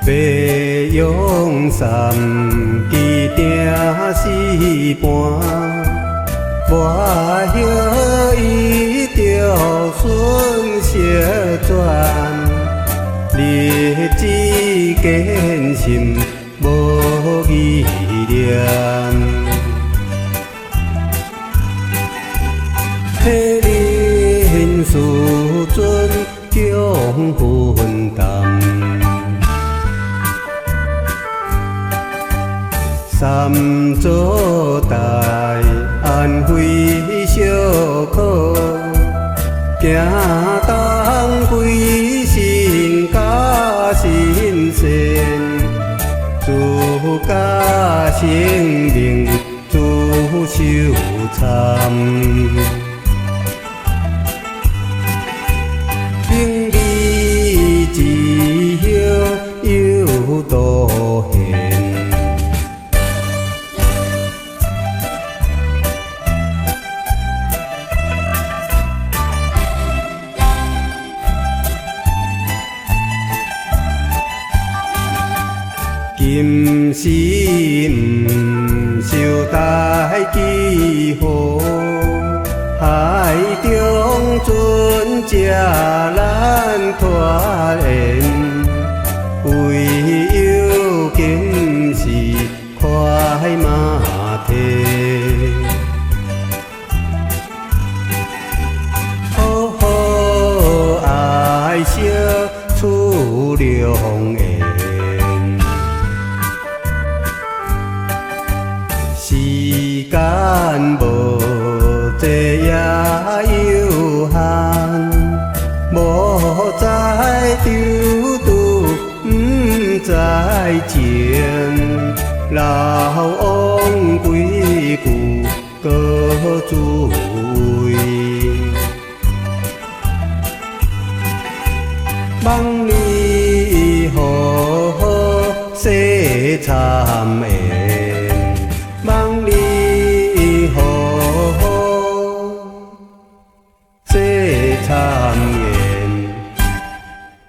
白杨山旗定是半，我晓伊着顺色转，日子艰辛无依恋。替人事准强分担，三做代安徽小可，行当归心甲心善，自家生命自受惨。情义只晓有道现，今时毋受代记号，海中船只咱拖延，唯有今时快马蹄。好好爱惜出良缘，时间无多也有限，无知丢拄，毋知情，老王几句搁自慰。望你好好细参下。